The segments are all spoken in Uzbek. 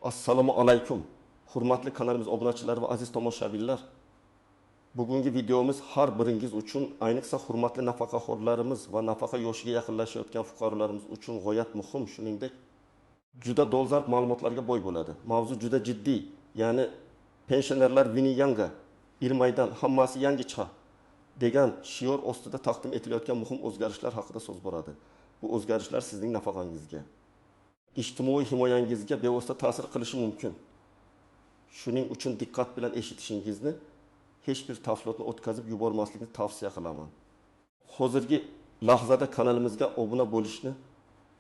Assalomu alaykum. Hurmatli kanalimiz obunachilari va aziz tomoshabinlar. Bugungi videomiz har biringiz uchun, ayniqsa hurmatli nafaqaxo'rlarimiz va nafaqa yoshiga yaqinlashayotgan fuqarolarimiz uchun g'oyat muhim, shuningdek juda dolzarb ma'lumotlarga boy bo'ladi. Mavzu juda jiddiy, ya'ni pensionerlar vini yanga, irmaydan hammasi yangi chiqa degan shior ostida taqdim etilayotgan muhim o'zgarishlar haqida so'z boradi. Bu o'zgarishlar sizning nafaqangizga, ijtimoiy himoyangizga bevosita ta'sir qilishi mumkin. Shuning uchun diqqat bilan eshitishingizni, hech bir tafsilotni o'tkazib yubormaslikni tavsiya qilaman. Hozirgi lahzada kanalimizga obuna bo'lishni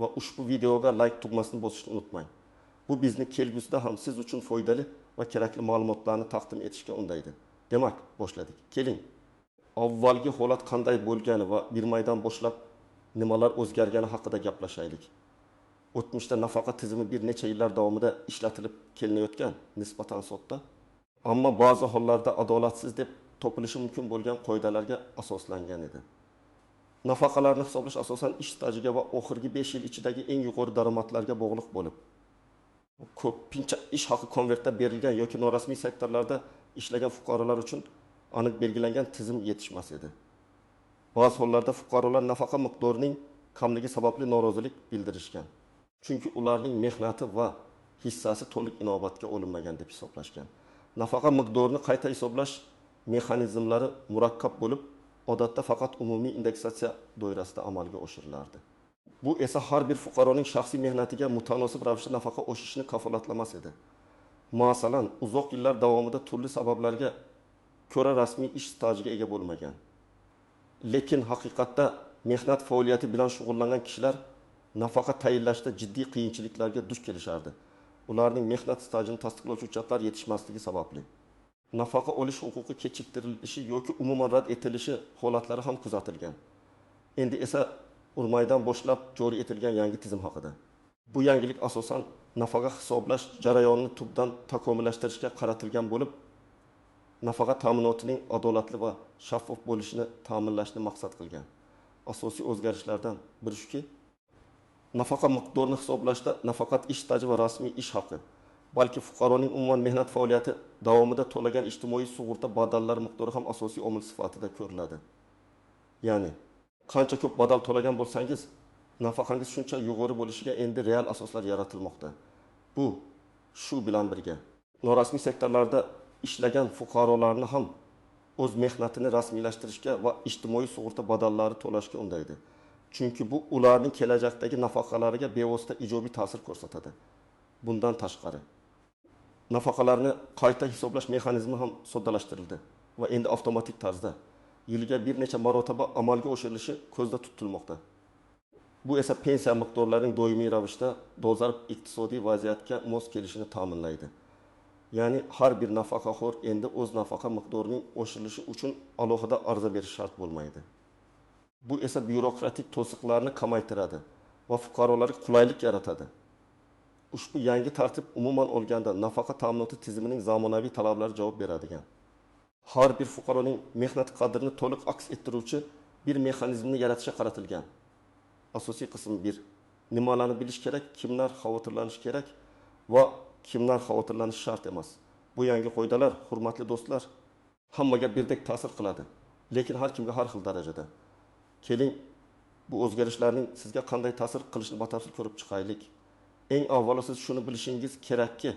va ushbu videoga like tugmasini bosishni unutmang. Bu bizni kelgusida ham siz uchun foydali va kerakli ma'lumotlarni taqdim etishga undaydi. Demak, boshladik. Keling, avvalgi holat qanday bo'lgani va bir maydan boshlab nimalar o'zgargani haqida gaplashaylik. O'tmishda nafaqa tizimi bir necha yillar davomida ishlatilib kelinayotgan nisbatan sodda, ammo ba'zi hollarda adolatsiz deb topilishi mumkin bo'lgan qoidalarga asoslangan edi. Nafaqalarni hisoblash asosan ish stajiga va oxirgi 5 yil ichidagi eng yuqori daromadlarga bog'liq bo'lib, ko'pincha ish haqi konvertda berilgan yoki norasmiy sektorlarda ishlagan fuqarolar uchun aniq belgilangan tizim yetishmas edi. Ba'zi hollarda fuqarolar nafaqa miqdorining kamligi sababli norozilik bildirishgan. Chunki ularning mehnati va hissasi to'liq inobatga olinmagan deb hisoblashgan. Nafaqa miqdorini qayta hisoblash mexanizmlari murakkab bo'lib, odatda faqat umumiy indeksatsiya doirasida amalga oshirilardi. Bu esa har bir fuqaroning shaxsiy mehnatiga mutanosib ravishda nafaqa oshishini kafolatlamas edi. Masalan, uzoq yillar davomida turli sabablarga ko'ra rasmiy ish stajiga ega bo'lmagan, lekin haqiqatda mehnat faoliyati bilan shug'ullangan kishilar nafaqa tayinlashda jiddiy qiyinchiliklarga duch kelishardi. Ularning mehnat stajini tasdiqlovchi hujjatlar yetishmasligi sababli nafaqa olish huquqi kechiktirilishi yoki umuman rad etilishi holatlari ham kuzatilgan. Endi esa urmaydan boshlab joriy etilgan yangi tizim haqida. Bu yangilik asosan nafaqa hisoblash jarayonini tubdan takomillashtirishga qaratilgan bo'lib, nafaqa ta'minotining adolatli va shaffof bo'lishini ta'minlashni maqsad qilgan. Asosiy o'zgarishlardan biri shuki, nafaqa miqdorini hisoblashda nafaqat ish staji va rasmiy ish haqi, balki fuqaroning umuman mehnat faoliyati davomida to'lagan ijtimoiy sug'urta badallari miqdori ham asosiy omil sifatida ko'riladi. Ya'ni, qancha ko'p badal to'lagan bo'lsangiz, nafaqangiz shuncha yuqori bo'lishiga endi real asoslar yaratilmoqda. Bu shu bilan birga norasmiy sektorlarda ishlagan fuqarolarni ham o'z mehnatini rasmiylashtirishga va ijtimoiy sug'urta badallari to'lashga undaydi. Chunki bu ularning kelajakdagi nafaqalariga bevosita ijobiy ta'sir ko'rsatadi. Bundan tashqari, nafaqalarni qayta hisoblash mexanizmi ham soddalashtirildi va endi avtomatik tarzda yilga bir necha marotaba amalga oshirilishi ko'zda tutilmoqda. Bu esa pensiya miqdorlarining doimiy ravishda dolzarb iqtisodiy vaziyatga mos kelishini ta'minlaydi. Ya'ni har bir nafaqaxo'r endi o'z nafaqa miqdorining oshirilishi uchun alohida ariza berish shart bo'lmaydi. Bu esa byurokratik to'siqlarni kamaytiradi va fuqarolarga qulaylik yaratadi. Ushbu yangi tartib umuman olganda nafaqa ta'minoti tizimining zamonaviy talablariga javob beradigan, har bir fuqaroning mehnat qadrini to'liq aks ettiruvchi bir mexanizmni yaratishga qaratilgan. Asosiy qism 1. Nimalarni bilish kerak, kimlar xavotirlanishi kerak va kimlar xavotirlanishi shart emas. Bu yangi qoidalar, hurmatli do'stlar, hammaga birdek ta'sir qiladi, lekin har kimga har xil darajada. Keling, bu o'zgarishlarning sizga qanday ta'sir qilishini batafsil ko'rib chiqaylik. Eng avvalo siz shuni bilishingiz kerakki,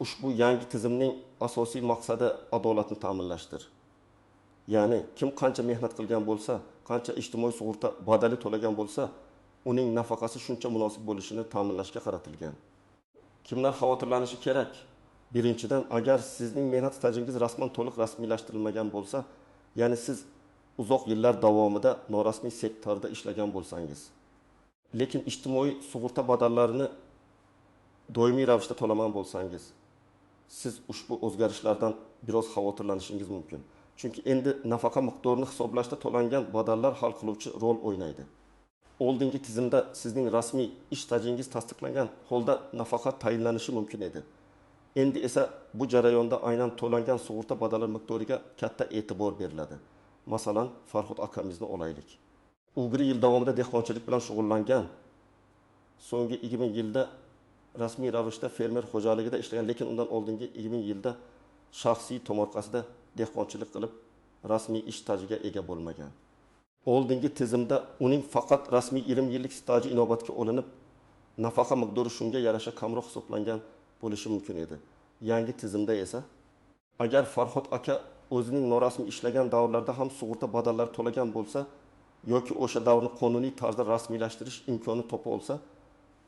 ushbu yangi tizimning asosiy maqsadi adolatni ta'minlashdir. Ya'ni kim qancha mehnat qilgan bo'lsa, qancha ijtimoiy sug'urta badali to'lagan bo'lsa, uning nafaqasi shuncha munosib bo'lishini ta'minlashga qaratilgan. Kimlar xavotirlanishi kerak? Birinchidan, agar sizning mehnat stajingiz rasman to'liq rasmiylashtirilmagan bo'lsa, ya'ni siz uzoq yillar davomida norasmiy sektorda ishlagan bo'lsangiz, lekin ijtimoiy sug'urta badallarini doimiy ravishda to'lagan bo'lsangiz, siz ushbu o'zgarishlardan biroz xavotirlanishingiz mumkin. Chunki endi nafaqa miqdorini hisoblashda to'langan badallar hal qiluvchi rol o'ynaydi. Oldingi tizimda sizning rasmiy ish stajingiz tasdiqlangan holda nafaqa tayinlanishi mumkin edi. Endi esa bu jarayonda aynan to'langan sug'urta badallari miqdoriga katta e'tibor beriladi. Masalan, Farhod akamizni olaylik. U 1 yil davomida dehqonchilik bilan shug'ullangan. So'nggi 20 yilda rasmiy ravishda fermer xo'jaligida ishlagan, lekin undan oldingi 20 yilda shaxsiy tomorqasida dehqonchilik qilib, rasmiy ish stajiga ega bo'lmagan. Oldingi tizimda uning faqat rasmiy 20 yillik staji inobatga olinib, nafaqa miqdori shunga yarasha kamroq hisoblangan bo'lishi mumkin edi. Yangi tizimda esa agar Farhod aka o'zining norasmiy ishlagan davrlarda ham sug'urta badallari to'lagan bo'lsa yoki o'sha davrni qonuniy tarzda rasmiylashtirish imkoni topa olsa,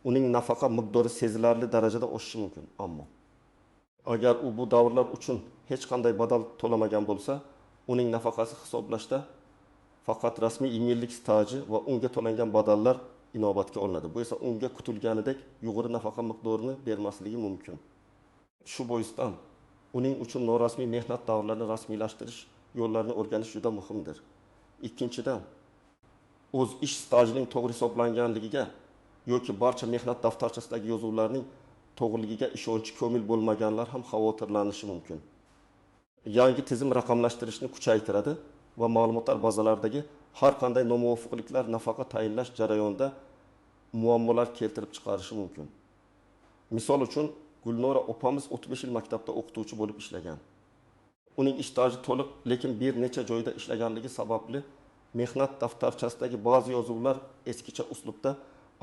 uning nafaqa miqdori sezilarli darajada oshishi mumkin. Ammo agar u bu davrlar uchun hech qanday badal to'lamagan bo'lsa, uning nafaqasi hisoblashda faqat rasmiy 20 yillik staji va unga to'langan badallar inobatga olinadi. Bu esa unga kutilganidek yuqori nafaqa miqdorini bermasligi mumkin. Shu boisdan uning uchun norasmiy mehnat davrlarini rasmiylashtirish yo'llarini o'rganish juda muhimdir. Ikkinchidan, o'z ish stajining to'g'ri hisoblanganligiga yoki barcha mehnat daftarchasidagi yozuvlarning to'g'riligiga ishonchi komil bo'lmaganlar ham xavotirlanishi mumkin. Yangi tizim raqamlashtirishni kuchaytiradi va ma'lumotlar bazalaridagi har qanday nomuvofiqliklar nafaqa tayinlash jarayonida muammolar keltirib chiqarishi mumkin. Misol uchun, Gulnora opamiz 35 yil maktabda o'qituvchi bo'lib ishlagan. Uning ish staji to'liq, lekin bir necha joyda ishlaganligi sababli mehnat daftarchasidagi ba'zi yozuvlar eskicha uslubda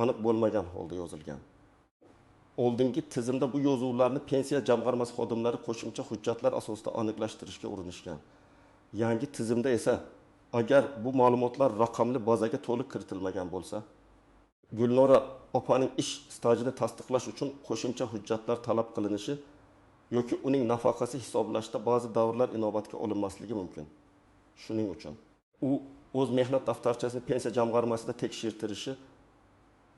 aniq bo'lmagan holda yozilgan. Oldingi tizimda bu yozuvlarni pensiya jamg'armasi xodimlari qo'shimcha hujjatlar asosida aniqlashtirishga urinishgan. Yangi tizimda esa agar bu ma'lumotlar raqamli bazaga to'liq kiritilmagan bo'lsa, Gulnora opaning ish stajini tasdiqlash uchun qo'shimcha hujjatlar talab qilinishi yoki uning nafaqasi hisoblashda ba'zi davrlar inobatga olinmasligi mumkin. Shuning uchun u o'z mehnat daftarchasini pensiya jamg'armasida tekshirtirishi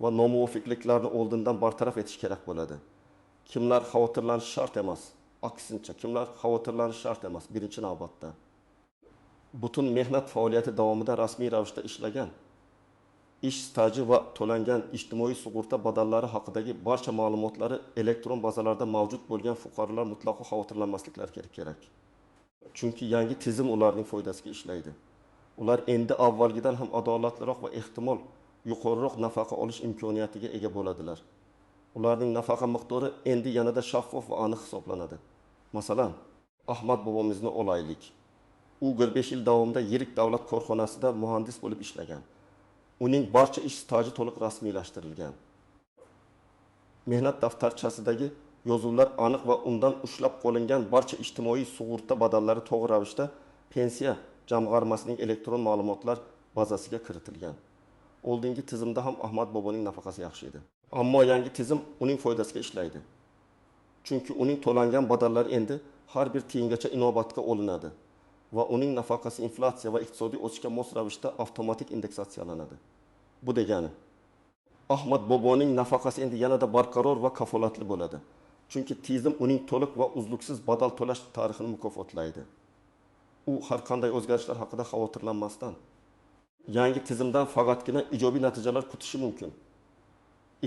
va nomuvofiqliklarni oldindan bartaraf etish kerak bo'ladi. Kimlar xavotirlanishi shart emas, aksincha kimlar xavotirlanishi shart emas birinchi navbatda. Butun mehnat faoliyati davomida rasmiy ravishda ishlagan, ish staji va to'langan ijtimoiy sug'urta badallari haqidagi barcha ma'lumotlari elektron bazalarda mavjud bo'lgan fuqarolar mutlaqo xavotirlanmasliklari kerak. Chunki yangi tizim ularning foydasiga ishlaydi. Ular endi avvalgidan ham adolatliroq va ehtimol yuqoriroq nafaqa olish imkoniyatiga ega bo'ladilar. Ularning nafaqa miqdori endi yanada shaffof va aniq hisoblanadi. Masalan, Ahmad bobomizni olaylik. U 45 yil davomida yirik davlat korxonasida muhandis bo'lib ishlagan. Uning barcha ish staji to'liq rasmiylashtirilgan. Mehnat daftarchasidagi yozuvlar aniq va undan ushlab qolingan barcha ijtimoiy sug'urta badallari to'g'ri ravishda pensiya jamg'armasining elektron ma'lumotlar bazasiga kiritilgan. Oldingi tizimda ham Ahmad boboning nafaqasi yaxshi edi. Ammo yangi tizim uning foydasiga ishlaydi. Chunki uning to'langan badallar endi har bir tiyingacha inobatga olinadi va uning nafaqasi inflyatsiya va iqtisodiy o'sishga mos ravishda avtomatik indeksatsiyalanadi. Bu degani Ahmad boboning nafaqasi endi yanada barqaror va kafolatli bo'ladi. Chunki tizim uning to'liq va uzluksiz badal to'lash tarixini mukofotlaydi. U har qanday o'zgarishlar haqida xavotirlanmasdan yangi tizimdan faqatgina ijobiy natijalar kutishi mumkin.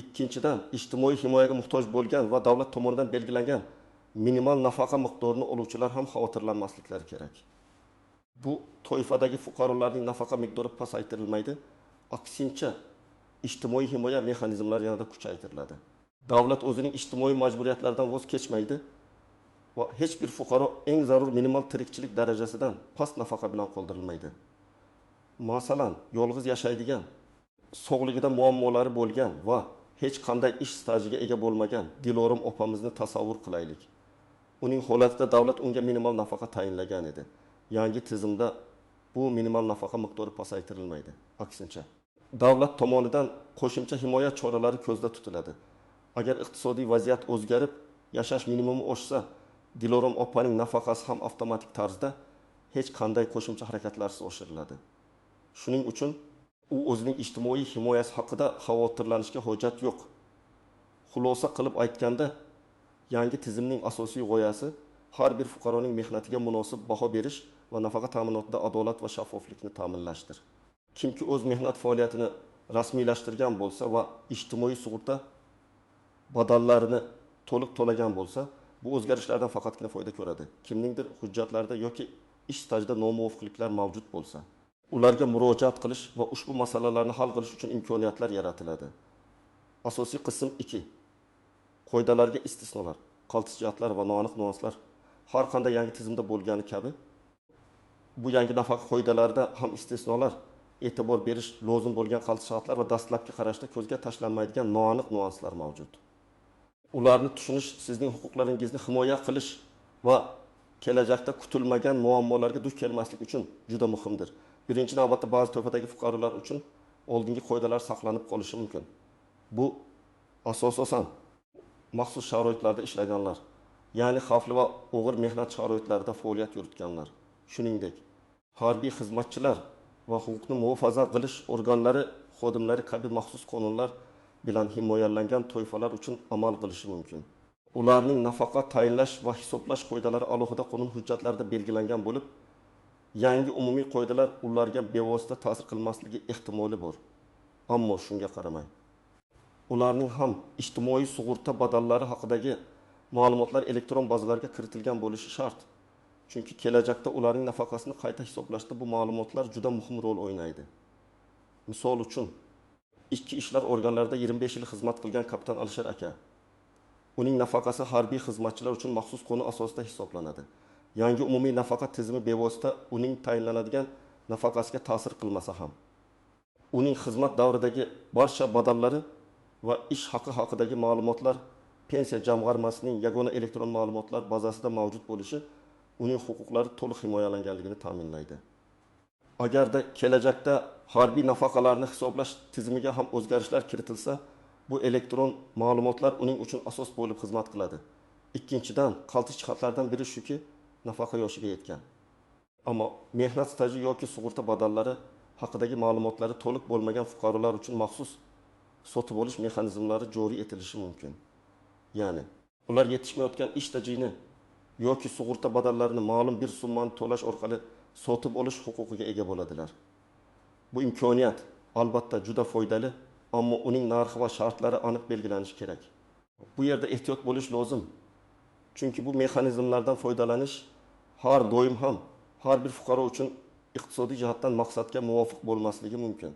Ikkinchidan, ijtimoiy himoyaga muhtoj bo'lgan va davlat tomonidan belgilangan minimal nafaqa miqdorini oluvchilar ham xavotirlanmasliklari kerak. Bu toifadagi fuqarolarning nafaqa miqdori pasaytirilmaydi, aksincha ijtimoiy himoya mexanizmlari yanada kuchaytiriladi. Davlat o'zining ijtimoiy majburiyatlaridan voz kechmaydi va hech bir fuqaro eng zarur minimal tirikchilik darajasidan past nafaqa bilan qoldirilmaydi. Masalan, yolg'iz yashaydigan, sog'lig'ida muammolari bo'lgan va hech qanday ish stajiga ega bo'lmagan Dilorom opamizni tasavvur qilaylik. Uning holatida davlat unga minimal nafaqa tayinlagan edi. Yangi tizimda bu minimal nafaqa miqdori pasaytirilmaydi. Aksincha, davlat tomonidan qo'shimcha himoya choralari ko'zda tutiladi. Agar iqtisodiy vaziyat o'zgarib, yashash minimumi oshsa, Dilorom opaning nafaqasi ham avtomatik tarzda hech qanday qo'shimcha harakatlarsiz oshiriladi. Shuning uchun u o'zining ijtimoiy himoyasi haqida xavotirlanishga hojat yo'q. Xulosa qilib aytganda, yangi tizimning asosiy g'oyasi har bir fuqaroning mehnatiga munosib baho berish va nafaqa ta'minotida adolat va shaffoflikni ta'minlashdir. Kimki o'z mehnat faoliyatini rasmiylashtirgan bo'lsa va ijtimoiy sug'urta badallarini to'liq to'lagan bo'lsa, bu o'zgarishlardan faqatgina foyda ko'radi. Kimningdir hujjatlarida yoki ish stajida nomuvofiqliklar mavjud bo'lsa, ularga murojaat qilish va ushbu masalalarni hal qilish uchun imkoniyatlar yaratiladi. Asosiy qism 2. foydalarga istisnolar, qaltis jihatlar va noaniq nüanslar har qanday yangi tizimda bo'lgani kabi bu yangi nafaqa qoidalarida ham istisnolar, e'tibor berish lozim bo'lgan qaltis jihatlar va dastlabki qarashda ko'zga tashlanmaydigan noaniq nüanslar mavjud. Ularni tushunish sizning huquqlaringizni himoya qilish va kelajakda kutilmagan muammolarga duch kelmaslik uchun juda muhimdir. Birinchi navbatda ba'zi to'fadagi fuqarolar uchun oldingi qoidalar saqlanib qolishi mumkin. Bu asosan maxsus sharoitlarda ishlaganlar, ya'ni xavfli va og'ir mehnat sharoitlarida faoliyat yuritganlar, shuningdek harbiy xizmatchilar va huquqni muhofaza qilish organlari xodimlari kabi maxsus qonunlar bilan himoyalangan toifalar uchun amal qilishi mumkin. Ularning nafaqa tayinlash va hisoblash qoidalari alohida qonun hujjatlarida belgilangan bo'lib, yangi umumiy qoidalar ularga bevosita ta'sir qilmasligi ehtimoli bor. Ammo shunga qaramay, ularning ham ijtimoiy sug'urta badallari haqidagi ma'lumotlar elektron bazalarga kiritilgan bo'lishi shart. Chunki kelajakda ularning nafaqasini qayta hisoblashda bu ma'lumotlar juda muhim rol o'ynaydi. Misol uchun, ichki ishlar organlarida 25 yil xizmat qilgan kapitan Alisher aka, uning nafaqasi harbiy xizmatchilar uchun maxsus qonun asosida hisoblanadi. Yangi umumiy nafaqa tizimi bevosita uning tayinlanadigan nafaqasiga ta'sir qilmasa ham, uning xizmat davridagi barcha badallari va ish haqi haqidagi ma'lumotlar pensiya jamg'armasining yagona elektron ma'lumotlar bazasida mavjud bo'lishi uning huquqlari to'liq himoyalanganligini ta'minlaydi. Agarda kelajakda harbiy nafaqalarni hisoblash tizimiga ham o'zgarishlar kiritilsa, bu elektron ma'lumotlar uning uchun asos bo'lib xizmat qiladi. Ikkinchidan, qaltis jihatlardan biri shuki, nafaqa yoshiga yetgan, ammo mehnat staji yoki sug'urta badallari haqidagi ma'lumotlari to'liq bo'lmagan fuqarolar uchun maxsus sotib olish mexanizmlari joriy etilishi mumkin. Ya'ni, ular yetishmayotgan ish stajini yoki sug'urta badallarini ma'lum bir summani to'lash orqali sotib olish huquqiga ega bo'ladilar. Bu imkoniyat albatta juda foydali, ammo uning narxi va shartlari aniq belgilanishi kerak. Bu yerda ehtiyot bo'lish lozim. Chunki bu mexanizmlardan foydalanish har doim ham har bir fuqaro uchun iqtisodiy jihatdan maqsadga muvofiq bo'lmasligi mumkin.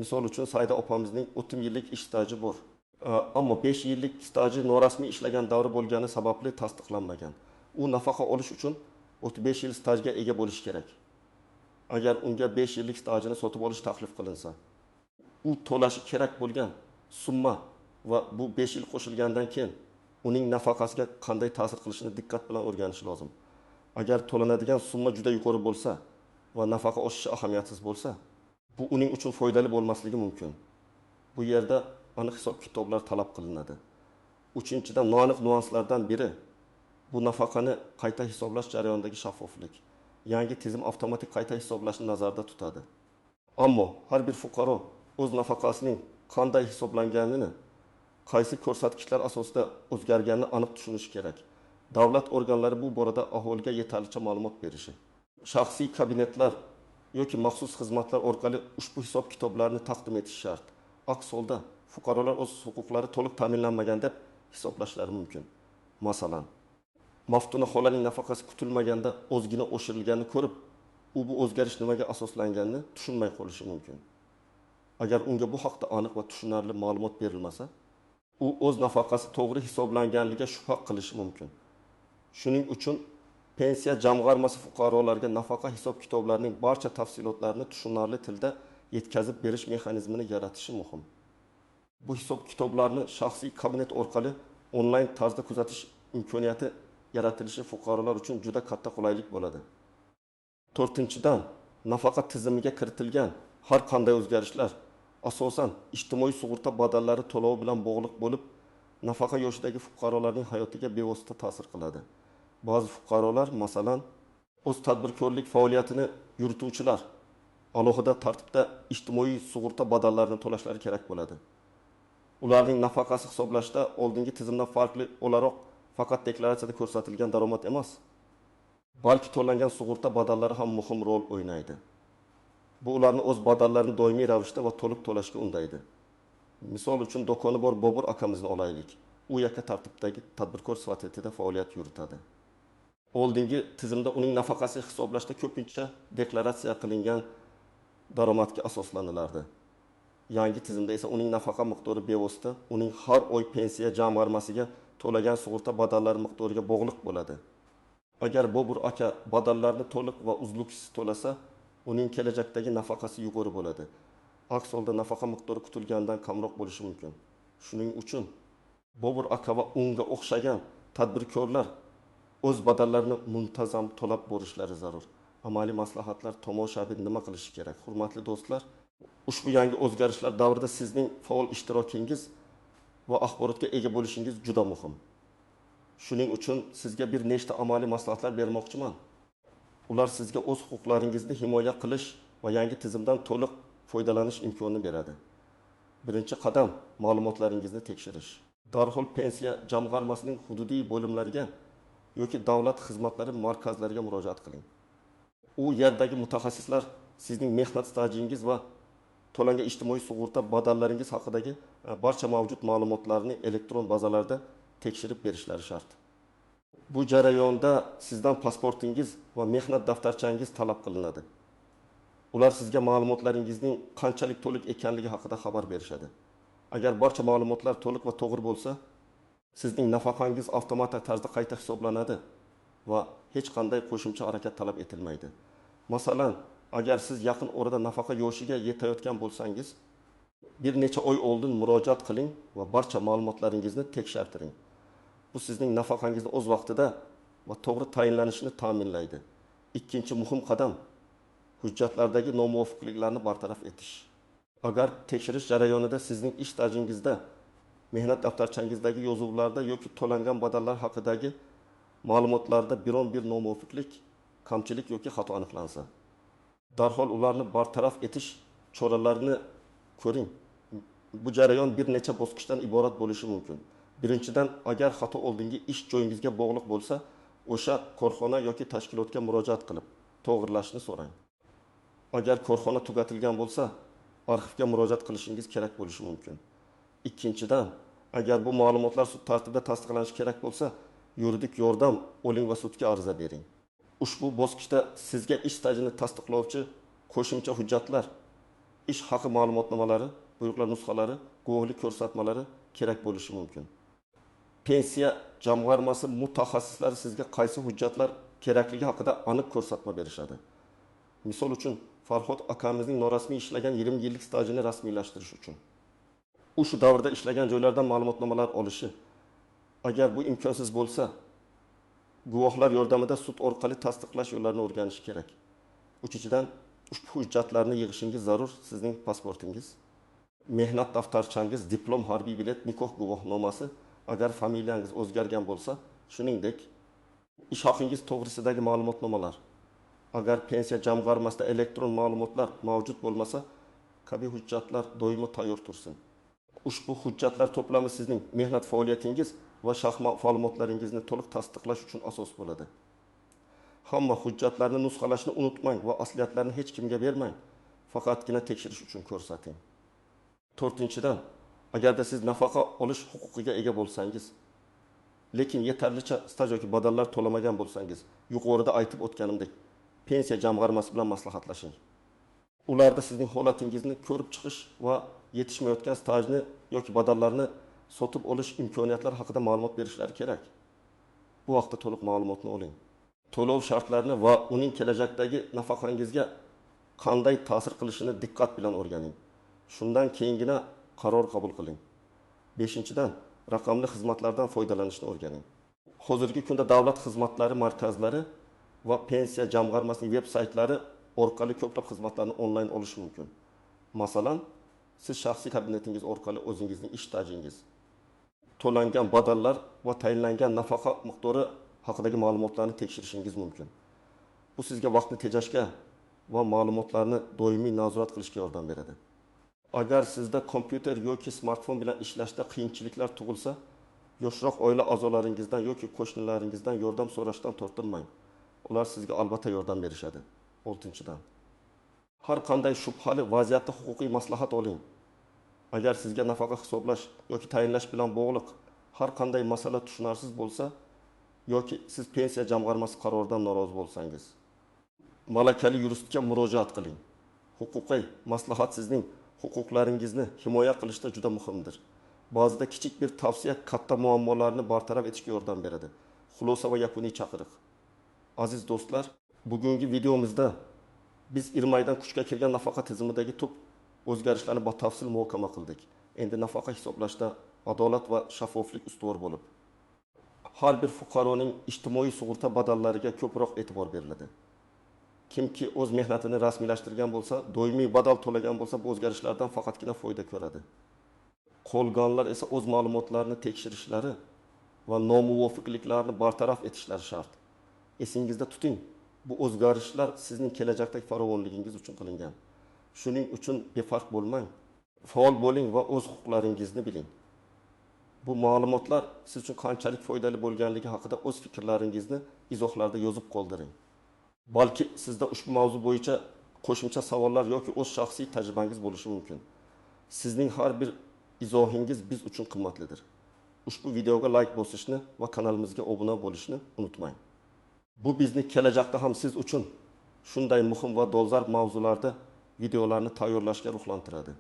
Misol uchun Saida opamizning 30 yillik ish staji bor. Ammo 5 yillik staji norasmiy ishlagan davri bo'lgani sababli tasdiqlanmagan. U nafaqa olish uchun 35 yil stajga ega bo'lishi kerak. Agar unga 5 yillik stajini sotib olish taklif qilinsa, u to'lashi kerak bo'lgan summa va bu 5 yil qo'shilgandan keyin uning nafaqasiga qanday ta'sir qilishini diqqat bilan o'rganish lozim. Agar to'lanadigan summa juda yuqori bo'lsa va nafaqa oshishi ahamiyatsiz bo'lsa, bu uning uchun foydali bo'lmasligi mumkin. Bu yerda aniq hisob-kitoblar talab qilinadi. Uchinchidan, noaniq nüanslardan biri bu nafaqani qayta hisoblash jarayonidagi shaffoflik. Yangi tizim avtomatik qayta hisoblashni nazarda tutadi. Ammo har bir fuqaro o'z nafaqasining qanday hisoblanganini, qaysi ko'rsatkichlar asosida o'zgarganini aniq tushunishi kerak. Davlat organlari bu borada aholiga yetarlicha ma'lumot berishi, shaxsiy kabinetlar yoki maxsus xizmatlar orqali ushbu hisob-kitoblarni taqdim etish shart. Aks holda fuqarolar o'z huquqlari to'liq ta'minlanmagan deb hisoblashlari mumkin. Masalan, Maftuna xolaning nafaqasi kutilmaganda o'zgina oshirilganini ko'rib, u bu o'zgarish nimaga asoslanganini tushunmay qolishi mumkin. Agar unga bu haqda aniq va tushunarli ma'lumot berilmasa, u o'z nafaqasi to'g'ri hisoblanganligiga shubha qilishi mumkin. Shuning uchun pensiya jamg'armasi fuqarolarga nafaqa hisob-kitoblarining barcha tafsilotlarini tushunarli tilda yetkazib berish mexanizmini yaratishi muhim. Bu hisob-kitoblarni shaxsiy kabinet orqali onlayn tarzda kuzatish imkoniyati yaratilishi fuqarolar uchun juda katta qulaylik bo'ladi. 4-dan, nafaqa tizimiga kiritilgan har qanday o'zgarishlar asosan ijtimoiy sug'urta badallari to'lovi bilan bog'liq bo'lib, nafaqa yoshidagi fuqarolarning hayotiga bevosita ta'sir qiladi. Ba'zi fuqarolar, masalan, o'z tadbirkorlik faoliyatini yurituvchilar alohida tartibda ijtimoiy sug'urta badallarini to'lashlari kerak bo'ladi. Ularning nafaqasi hisoblashda oldingi tizimdan farqli o'laroq faqat deklaratsiyada ko'rsatilgan daromad emas, balki to'langan sug'urta badallari ham muhim rol o'ynaydi. Bu ularni o'z badallarini doimiy ravishda va to'liq to'lashga undaydi. Misol uchun do'koni bor Bobur akamizni olaylik. U yakka tartibdagi tadbirkor sifatida faoliyat yuritadi. Oldingi tizimda uning nafaqasi hisoblashda ko'pincha deklaratsiya qilingan daromadga asoslanilardi. yangi tizimda esa uning nafaqa miqdori bevosita uning har oy pensiya jamg'armasiga to'lagan sug'urta badallari miqdoriga bog'liq bo'ladi. Agar Bobur aka badallarni to'liq va uzluksiz to'lasa, uning kelajakdagi nafaqasi yuqori bo'ladi. Aks holda nafaqa miqdori kutilgandan kamroq bo'lishi mumkin. Shuning uchun Bobur aka va unga o'xshagan tadbirkorlar o'z badallarini muntazam to'lab borishlari zarur. Amaliy maslahatlar tomoshabin nima qilishi kerak? Hurmatli do'stlar, ushbu yangi o'zgarishlar davrida sizning faol ishtirokingiz va axborotga ega bo'lishingiz juda muhim. Shuning uchun sizga bir nechta amaliy maslahatlar bermoqchiman. Ular sizga o'z huquqlaringizni himoya qilish va yangi tizimdan to'liq foydalanish imkonini beradi. Birinchi qadam ma'lumotlaringizni tekshirish. Darhol pensiya jamg'armasining hududiy bo'limlariga yoki davlat xizmatlari markazlariga murojaat qiling. U yerdagi mutaxassislar sizning mehnat stajingiz va to'langan ijtimoiy sug'urta badallaringiz haqidagi barcha mavjud ma'lumotlarni elektron bazalarda tekshirib berishlari shart. Bu jarayonda sizdan pasportingiz va mehnat daftarchangiz talab qilinadi. Ular sizga ma'lumotlaringizning qanchalik to'liq ekanligi haqida xabar berishadi. Agar barcha ma'lumotlar to'liq va to'g'ri bo'lsa, sizning nafaqangiz avtomatik tarzda qayta hisoblanadi va hech qanday qo'shimcha harakat talab etilmaydi. Masalan, agar siz yaqin orada nafaqa yoshiga yetayotgan bo'lsangiz, bir necha oy oldin murojaat qiling va barcha ma'lumotlaringizni tekshirtiring. Bu sizning nafaqangizni o'z vaqtida va to'g'ri tayinlanishini ta'minlaydi. Ikkinchi muhim qadam hujjatlardagi nomuvofiqliklarni bartaraf etish. Agar tekshirish jarayonida sizning ish stajingizda, mehnat daftarchangizdagi yozuvlarda yoki to'langan badallar haqidagi ma'lumotlarda biron bir nomuvofiqlik, kamchilik yoki xato aniqlansa, darhol ularni bartaraf etish choralarini ko'ring. Bu jarayon bir necha bosqichdan iborat bo'lishi mumkin. Birinchidan, agar xato oldingi ish joyingizga bog'liq bo'lsa, o'sha korxona yoki tashkilotga murojaat qilib, to'g'rilashni so'rang. Agar korxona tugatilgan bo'lsa, arxivga murojaat qilishingiz kerak bo'lishi mumkin. Ikkinchidan, agar bu ma'lumotlar sud tartibida tasdiqlanishi kerak bo'lsa, yuridik yordam oling va sudga ariza bering. Ushbu bosqichda sizga ish stajini tasdiqlovchi qo'shimcha hujjatlar, ish haqi ma'lumotnomalari, buyruqlar nusxalari, guvohlik ko'rsatmalari kerak bo'lishi mumkin. Pensiya jamg'armasi mutaxassislari sizga qaysi hujjatlar kerakligi haqida aniq ko'rsatma berishadi. Misol uchun, Farhod akamizning norasmiy ishlagan 20 yillik stajini rasmiylashtirish uchun shu davrda ishlagan joylardan ma'lumotnomalar olishi. Agar bu imkonsiz bo'lsa, guvohlar yordamida sud orqali tasdiqlash yo'llarini o'rganish kerak. Uchinchidan, ushbu hujjatlarni yig'ishingiz zarur. Sizning pasportingiz, mehnat daftarchangiz, diplom, harbiy bilet, nikoh guvohnomasi, agar familiyangiz o'zgargan bo'lsa, shuningdek, ish haqingiz to'g'risidagi ma'lumotnomalar. Agar pensiya jamg'armasida elektron ma'lumotlar mavjud bo'lmasa, kabi hujjatlar doimo tayyor tursin. Ushbu hujjatlar to'plami sizning mehnat faoliyatingiz va shaxsiy ma'lumotlaringizni to'liq tasdiqlash uchun asos bo'ladi. Hamma hujjatlarni nusxalashni unutmang va asliyatlarni hech kimga bermang. Faqatgina tekshirish uchun ko'rsating. To'rtinchidan, agarda siz nafaqa olish huquqiga ega bo'lsangiz, lekin yetarlicha staj yoki badallar to'lamagan bo'lsangiz, yuqorida aytib o'tganimdek, pensiya jamg'armasi bilan maslahatlashing. Ularda sizning holatingizni ko'rib chiqish va yetishmayotgan stajni yoki badallarni sotib olish imkoniyatlari haqida ma'lumot berishlari kerak. Bu vaqtda to'liq ma'lumotni oling. To'lov shartlarini va uning kelajakdagi nafaqangizga qanday ta'sir qilishini diqqat bilan o'rganing. Shundan keyingina qaror qabul qiling. 5-dan, raqamli xizmatlardan foydalanishni o'rganing. Hozirgi kunda davlat xizmatlari markazlari va pensiya jamg'armasining veb-saytlari orqali ko'plab xizmatlarni onlayn olish mumkin. Masalan, siz shaxsiy kabinetingiz orqali o'zingizning ish stajingiz, to'langan badallar va tayinlangan nafaqa miqdori haqidagi ma'lumotlarni tekshirishingiz mumkin. Bu sizga vaqtni tejashga va ma'lumotlarni doimiy nazorat qilishga yordam beradi. Agar sizda kompyuter yoki smartfon bilan ishlashda qiyinchiliklar tug'ilsa, yoshroq oila a'zolaringizdan yoki qo'shnilaringizdan yordam so'rashdan tortinmang. Ular sizga albatta yordam berishadi. 6-dan, har qanday shubhali vaziyatda huquqiy maslahat oling. Agar sizga nafaqa hisoblash yoki tayinlash bilan bog'liq har qanday masala tushunarsiz bo'lsa yoki siz pensiya jamg'armasi qaroridan norozi bo'lsangiz, malakali yuristga murojaat qiling. Huquqiy maslahat sizning huquqlaringizni himoya qilishda juda muhimdir. Ba'zida kichik bir tavsiya katta muammolarni bartaraf etishga yordam beradi. Xulosa va yakuniy chaqiriq. Aziz do'stlar, bugungi videomizda biz Irmaydan kuchga kirgan nafaqa tizimidagi tub o'zgarishlarni batafsil muhokama qildik. Endi nafaqa hisoblashda adolat va shaffoflik ustuvor bo'lib, har bir fuqaroning ijtimoiy sug'urta badallariga ko'proq e'tibor beriladi. Kimki o'z mehnatini rasmiylashtirgan bo'lsa, doimiy badal to'lagan bo'lsa, bu o'zgarishlardan faqatgina foyda ko'radi. Qolganlar esa o'z ma'lumotlarini tekshirishlari va nomuvofiqliklarni bartaraf etishlari shart. Esingizda tuting, bu o'zgarishlar sizning kelajakdagi farovonligingiz uchun qilingan. Shuning uchun befarq bo'lmang, faol bo'ling va o'z huquqlaringizni biling. Bu ma'lumotlar siz uchun qanchalik foydali bo'lganligi haqida o'z fikrlaringizni izohlarda yozib qoldiring. Balki sizda ushbu mavzu bo'yicha qo'shimcha savollar yoki o'z shaxsiy tajribangiz bo'lishi mumkin. Sizning har bir izohingiz biz uchun qimmatlidir. Ushbu videoga like bosishni va kanalimizga obuna bo'lishni unutmang. Bu bizni kelajakda ham siz uchun shunday muhim va dolzarb mavzularda videolarni tayyorlashga ruhlantiradi.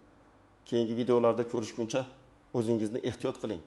Keyingi videolarda ko'rishguncha o'zingizni ehtiyot qiling.